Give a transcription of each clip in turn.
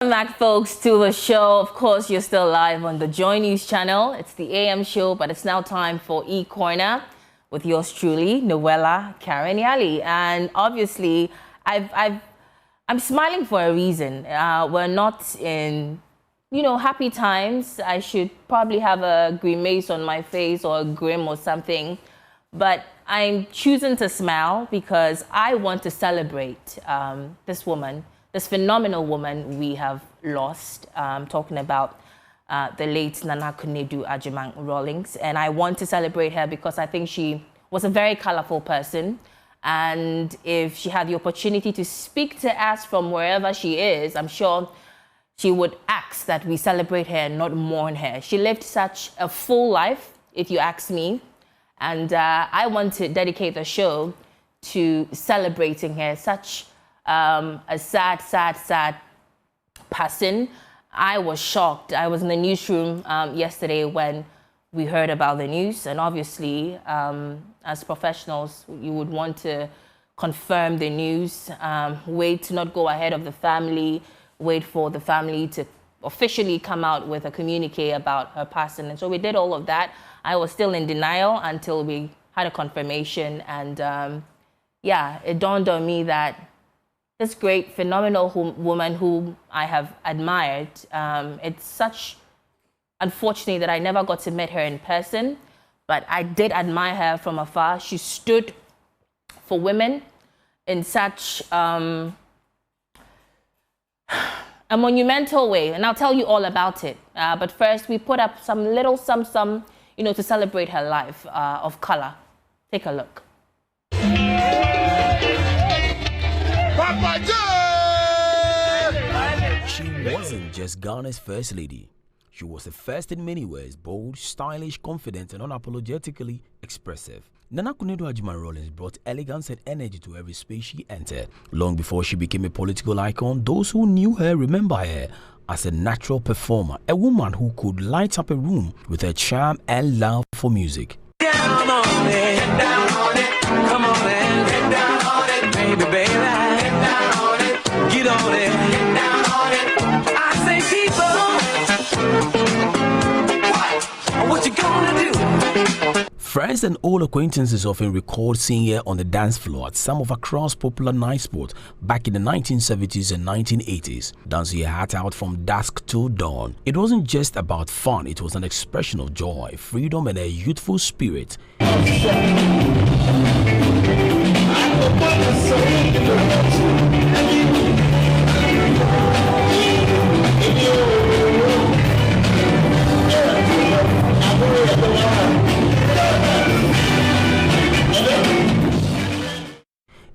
Welcome back, folks, to the show. Of course, you're still live on the Joy News channel. It's the AM show, but it's now time for E-Corner with yours truly, Noella Karen Yali. And obviously, I'm smiling for a reason. We're not in, happy times. I should probably have a grimace on my face or a grim or something. But I'm choosing to smile because I want to celebrate this woman, this phenomenal woman we have lost, talking about the late Nana Konadu Agyeman-Rawlings. And I want to celebrate her because I think she was a very colorful person. And if she had the opportunity to speak to us from wherever she is, I'm sure she would ask that we celebrate her and not mourn her. She lived such a full life, if you ask me. And I want to dedicate the show to celebrating her. Such a sad person. I was shocked. I was in the newsroom yesterday when we heard about the news, and obviously, as professionals, you would want to confirm the news, wait to not go ahead of the family, wait for the family to officially come out with a communique about her passing. And so we did all of that. I was still in denial until we had a confirmation, and yeah, it dawned on me that this great, phenomenal woman whom I have admired, it's such unfortunate that I never got to meet her in person, but I did admire her from afar. She stood for women in such a monumental way, and I'll tell you all about it. But first, we put up some little sum, to celebrate her life of color. Take a look. She wasn't just Ghana's first lady. She was the first in many ways, bold, stylish, confident, and unapologetically expressive. Nana Konadu Agyeman-Rawlings brought elegance and energy to every space she entered. Long before she became a political icon, those who knew her remember her as a natural performer, a woman who could light up a room with her charm and love for music. Down on it, down on it, come on and get down on it, baby, baby, get down on it, get on it, get down on it. I say, people, what you gonna do? Friends and old acquaintances often recalled seeing her on the dance floor at some of Accra's popular night spots back in the 1970s and 1980s, dancing her heart out from dusk till dawn. It wasn't just about fun, it was an expression of joy, freedom, and a youthful spirit.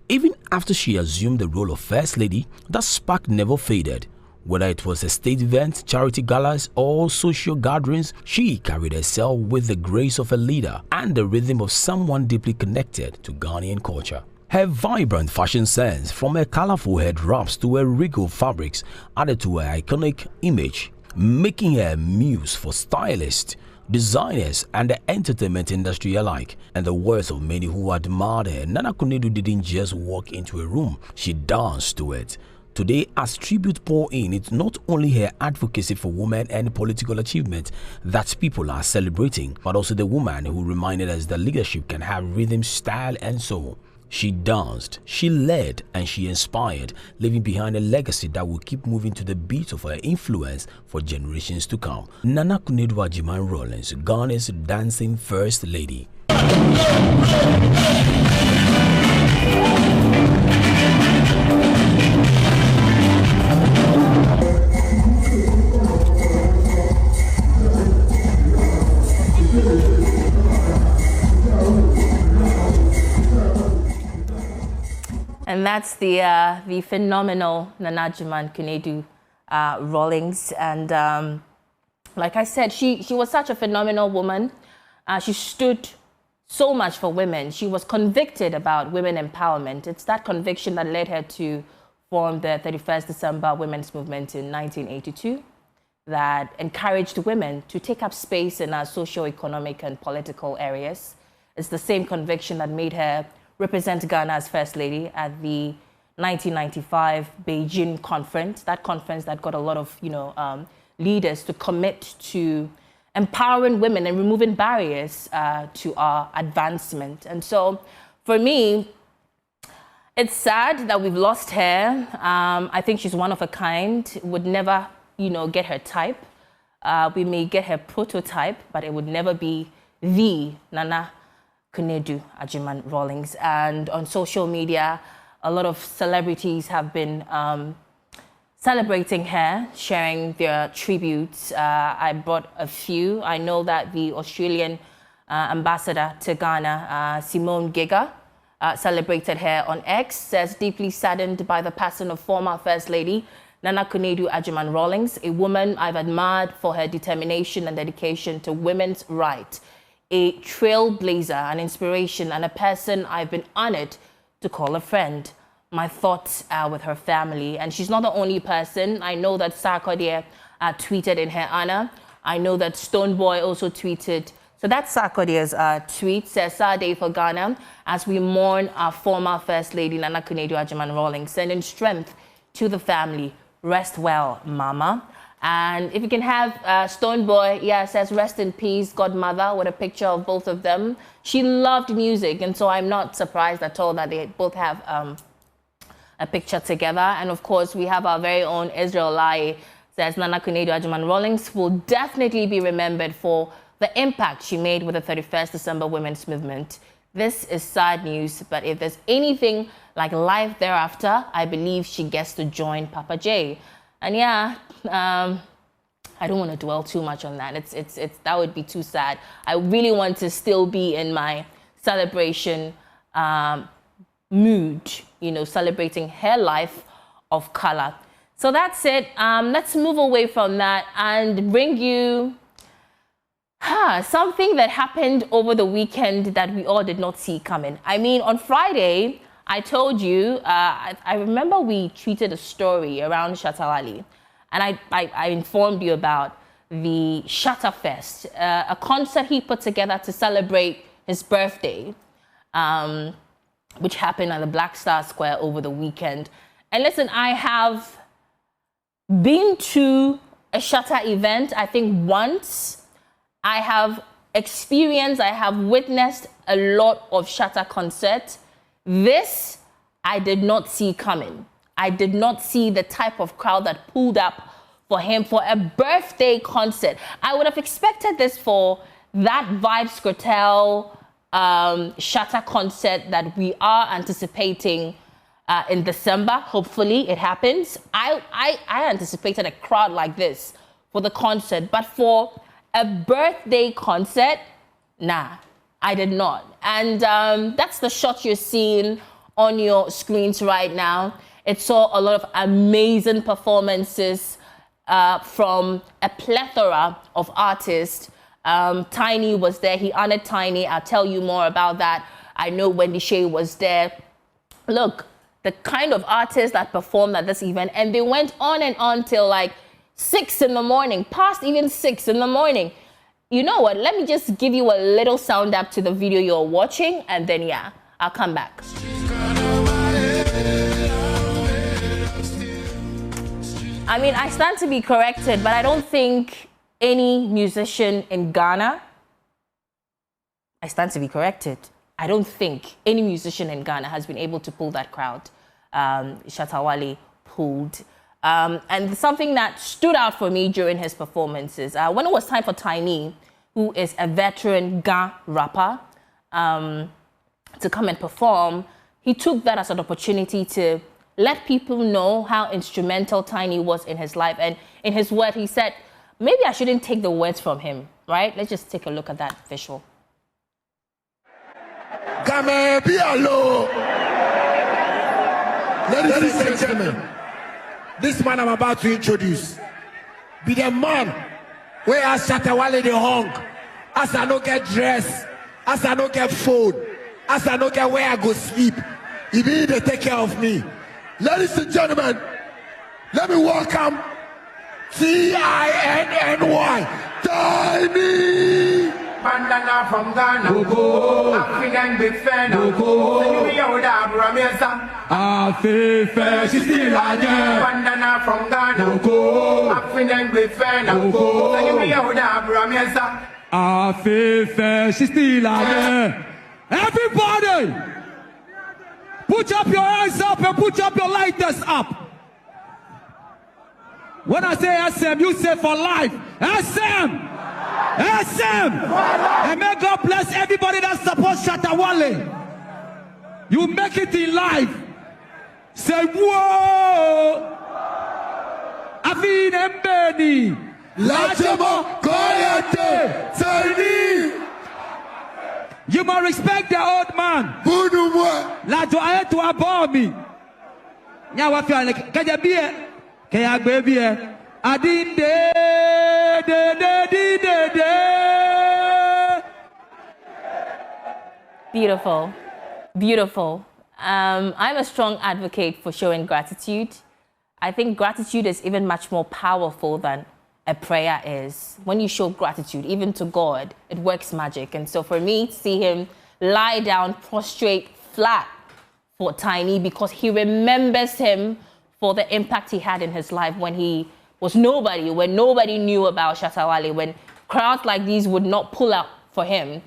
Even after she assumed the role of First Lady, that spark never faded. Whether it was a state event, charity galas, or social gatherings, she carried herself with the grace of a leader and the rhythm of someone deeply connected to Ghanaian culture. Her vibrant fashion sense, from her colorful head wraps to her regal fabrics, added to her iconic image, making her a muse for stylists, designers, and the entertainment industry alike. And the words of many who admired her, Nana Konadu didn't just walk into a room, she danced to it. Today, as tribute pour in, it's not only her advocacy for women and political achievement that people are celebrating, but also the woman who reminded us that leadership can have rhythm, style, and soul. She danced, she led, and she inspired, leaving behind a legacy that will keep moving to the beat of her influence for generations to come. Nana Konadu Agyeman-Rawlings, Ghana's dancing first lady. And that's the phenomenal Nana Agyeman-Konadu Rawlings. And like I said, she was such a phenomenal woman. She stood so much for women. She was convicted about women empowerment. It's that conviction that led her to form the 31st December Women's Movement in 1982 that encouraged women to take up space in our socio-economic and political areas. It's the same conviction that made her represent Ghana as First Lady at the 1995 Beijing conference, that conference that got a lot of, leaders to commit to empowering women and removing barriers to our advancement. And so for me, it's sad that we've lost her. I think she's one of a kind, would never, get her type. We may get her prototype, but it would never be the Nana Konadu Agyeman-Rawlings. And on social media, a lot of celebrities have been celebrating her, sharing their tributes. I brought a few. I know that the Australian ambassador to Ghana, Simone Giga, celebrated her on X, says, deeply saddened by the passing of former First Lady Nana Konadu Agyeman-Rawlings, a woman I've admired for her determination and dedication to women's rights, a trailblazer, an inspiration, and a person I've been honored to call a friend. My thoughts are with her family. And she's not the only person. I know that Sarkodie tweeted in her honor. I know that Stoneboy also tweeted. So that's Sarkodie's tweet, says, "Sad day for Ghana as we mourn our former First Lady Nana Konadu Agyeman-Rawlings, sending strength to the family. Rest well, Mama." And if you can have Stoneboy, it says, "Rest in peace, godmother," with a picture of both of them. She loved music, and so I'm not surprised at all that they both have a picture together. And of course, we have our very own Israel Lai, says, "Nana Konadu Agyeman-Rawlings will definitely be remembered for the impact she made with the 31st December Women's Movement. This is sad news, but if there's anything like life thereafter, I believe she gets to join Papa J." And I don't want to dwell too much on that. It's that would be too sad. I really want to still be in my celebration mood, celebrating her life of color. So that's it. Let's move away from that and bring you something that happened over the weekend that we all did not see coming. I mean, on Friday, I told you, I remember we tweeted a story around Shatta, and I informed you about the Shatta Fest, a concert he put together to celebrate his birthday, which happened at the Black Star Square over the weekend. And listen, I have been to a Shatta event, I think once. I have experienced, I have witnessed a lot of Shatta concerts. This, I did not see coming. I did not see the type of crowd that pulled up for him for a birthday concert. I would have expected this for that Vibes Cartel Shatta concert that we are anticipating in December. Hopefully it happens. I anticipated a crowd like this for the concert, but for a birthday concert, nah, I did not. And that's the shot you're seeing on your screens right now. It saw a lot of amazing performances from a plethora of artists. Tiny was there. He honored Tiny. I'll tell you more about that. I know Wendy Shay was there. Look, the kind of artists that performed at this event, and they went on and on till like 6 in the morning, past even 6 in the morning. You know what? Let me just give you a little sound up to the video you're watching, and then I'll come back. I mean, I stand to be corrected, but I don't think any musician in Ghana, I stand to be corrected, I don't think any musician in Ghana has been able to pull that crowd Shatta pulled. And something that stood out for me during his performances, when it was time for Tiny, who is a veteran Ga rapper, to come and perform, he took that as an opportunity to let people know how instrumental Tiny was in his life. And in his word, he said, maybe I shouldn't take the words from him, right? Let's just take a look at that visual. Ladies and gentlemen, this man I'm about to introduce be the man where I Shatta the hung, as I don't get dressed, as I don't get food, as I don't get where I go sleep. He be to take care of me. Ladies and gentlemen, let me welcome Tiny. Bandana from Ghana, African big fan. She's still again. Bandana from Ghana, African big fan. She's still again. Everybody, put up your hands up and put up your lighters up. When I say SM, you say for life. SM! SM! And may God bless everybody that supports Shatta Wale. You make it in life. Say, whoa! Avin Mbeni. Lachemo Koyate Sani. You must respect the old man. Budumwa. La to aye to abomi. Nya wa fi ane kaja biye. Kaya gbe biye. Adin de. Beautiful. Beautiful. I'm a strong advocate for showing gratitude. I think gratitude is even much more powerful than a prayer is. When you show gratitude, even to God, it works magic. And so for me, to see him lie down, prostrate, flat for Tiny, because he remembers him for the impact he had in his life when he was nobody, when nobody knew about Shatta Wale, when crowds like these would not pull out for him.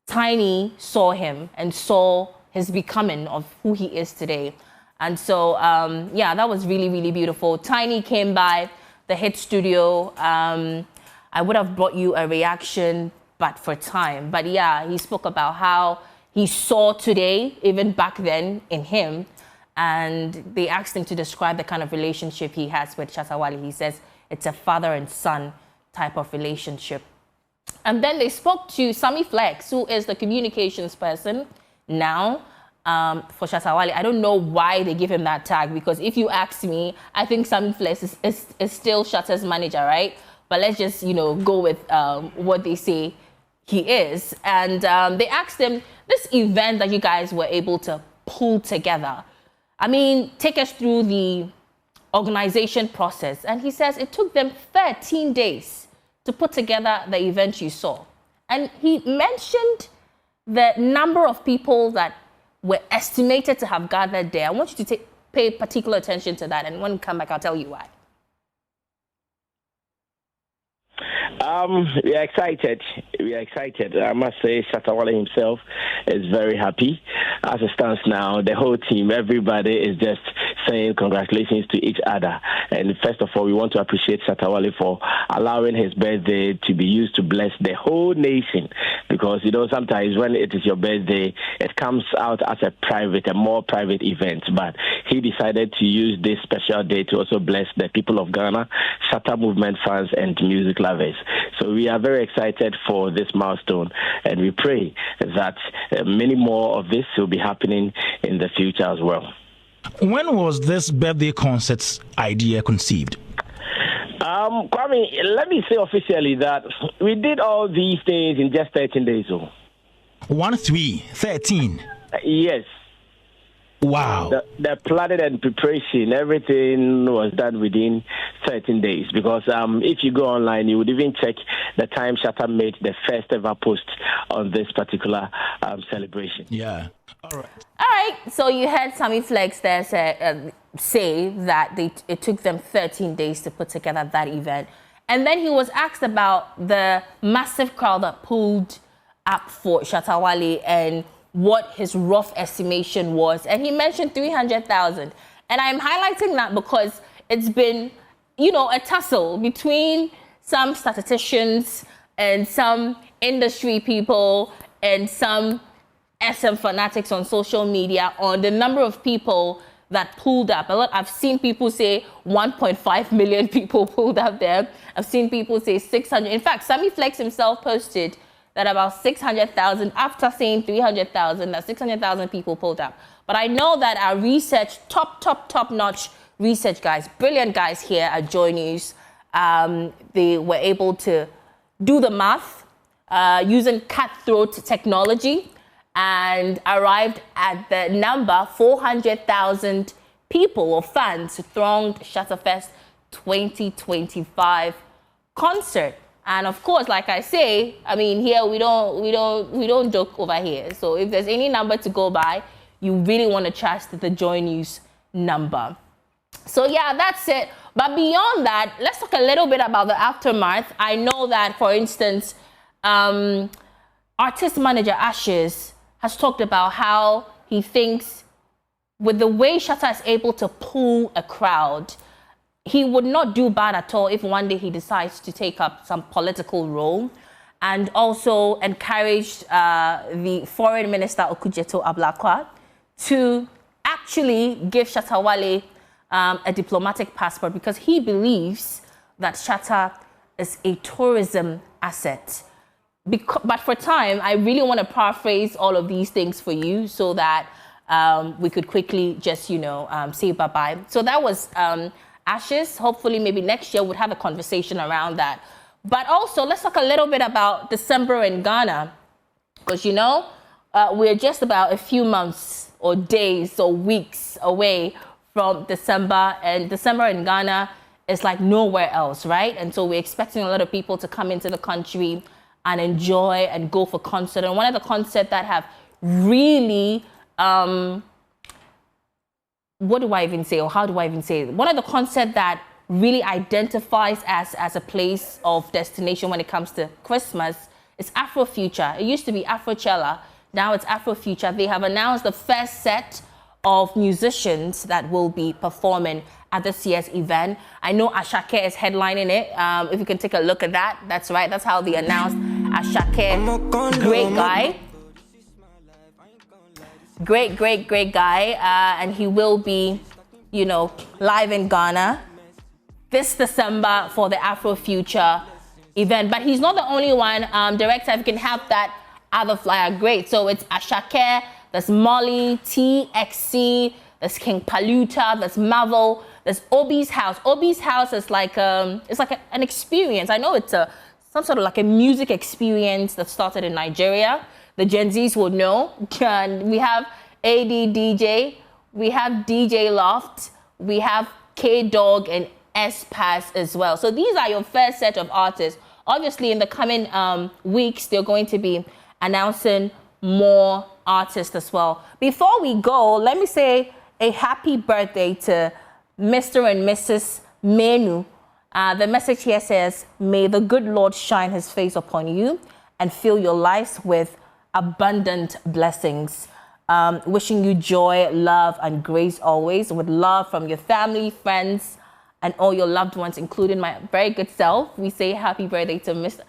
Tiny saw him and saw his becoming of who he is today. And so, yeah, that was really, really beautiful. Tiny came by the hit studio. I would have brought you a reaction, but for time. But yeah, he spoke about how he saw today, even back then, in him. And they asked him to describe the kind of relationship he has with Shatta Wale. He says it's a father and son type of relationship. And then they spoke to Sammy Flex, who is the communications person now for Shatta Wale. I don't know why they give him that tag, because if you ask me, I think Sammy Flex is still Shatta's manager, right? But let's just, go with what they say he is. And they asked him, this event that you guys were able to pull together, I mean, take us through the organization process. And he says it took them 13 days to put together the event you saw. And he mentioned the number of people that were estimated to have gathered there. I want you to pay particular attention to that. And when we come back, I'll tell you why. We are excited. I must say, Shatta Wale himself is very happy. As it stands now, the whole team, everybody is just saying congratulations to each other. And first of all, we want to appreciate Shatta Wale for allowing his birthday to be used to bless the whole nation. Because, sometimes when it is your birthday, it comes out as a more private event. But he decided to use this special day to also bless the people of Ghana, Shatta movement fans, and music lovers. So we are very excited for this milestone, and we pray that many more of this will be happening in the future as well. When was this birthday concert's idea conceived? Kwame, let me say officially that we did all these things in just 13 days. 13. Yes. Wow. The planning and preparation, everything was done within 13 days. Because if you go online, you would even check the time Shatta made the first ever post on this particular celebration. Yeah. All right. So you heard Sammy Flex there say that it took them 13 days to put together that event. And then he was asked about the massive crowd that pulled up for Shatta Wale and what his rough estimation was. And he mentioned 300,000. And I'm highlighting that because it's been, a tussle between some statisticians and some industry people and some SM fanatics on social media on the number of people that pulled up. I've seen people say 1.5 million people pulled up there. I've seen people say 600. In fact, Sammy Flex himself posted that about 600,000, after saying 300,000, that 600,000 people pulled up. But I know that our research, top-notch research guys, brilliant guys here at Joy News, they were able to do the math using cutthroat technology and arrived at the number 400,000 people or fans who thronged Shatta Fest 2025 concert. And of course, like I say, I mean, here we don't joke over here. So if there's any number to go by, you really want to trust the Joy News number. So yeah, that's it. But beyond that, let's talk a little bit about the aftermath. I know that, for instance, artist manager Ashes has talked about how he thinks with the way Shatta is able to pull a crowd, he would not do bad at all if one day he decides to take up some political role, and also encouraged the foreign minister Okujeto Ablakwa to actually give Shatta Wale a diplomatic passport, because he believes that Shatta is a tourism asset. But for time, I really want to paraphrase all of these things for you so that we could quickly just, say bye-bye. So that was Ashes. Hopefully, maybe next year we'll have a conversation around that. But also, let's talk a little bit about December in Ghana. Because, we're just about a few months or days or weeks away from December. And December in Ghana is like nowhere else, right? And so we're expecting a lot of people to come into the country and enjoy and go for concert. And one of the concerts that have really, what do I even say, or how do I even say it? One of the concerts that really identifies as a place of destination when it comes to Christmas is Afro Future. It used to be Afrochella, now it's Afro Future. They have announced the first set of musicians that will be performing at this year's event. I know Ashake is headlining it. If you can take a look at that, that's right. That's how they announced Ashake. Great guy. Great guy. And he will be, live in Ghana this December for the Afro Future event. But he's not the only one. Director, if you can have that other flyer, great. So it's Ashake, there's Molly, TXC, there's King Paluta, there's Marvel, there's Obi's House. Obi's House is like an experience. I know it's some sort of like a music experience that started in Nigeria. The Gen Zs will know. And we have AD DJ, we have DJ Loft, we have K-Dog and S-Pass as well. So these are your first set of artists. Obviously, in the coming weeks, they're going to be announcing more artists as well. Before we go, let me say a happy birthday to Mr. and Mrs. Menu. The message here says, may the good Lord shine his face upon you and fill your lives with abundant blessings. Wishing you joy, love, and grace always, with love from your family, friends, and all your loved ones, including my very good self. We say happy birthday to Mr.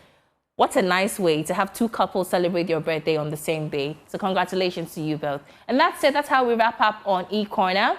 What a nice way to have two couples celebrate your birthday on the same day. So congratulations to you both. And that's it. That's how we wrap up on E-Corner.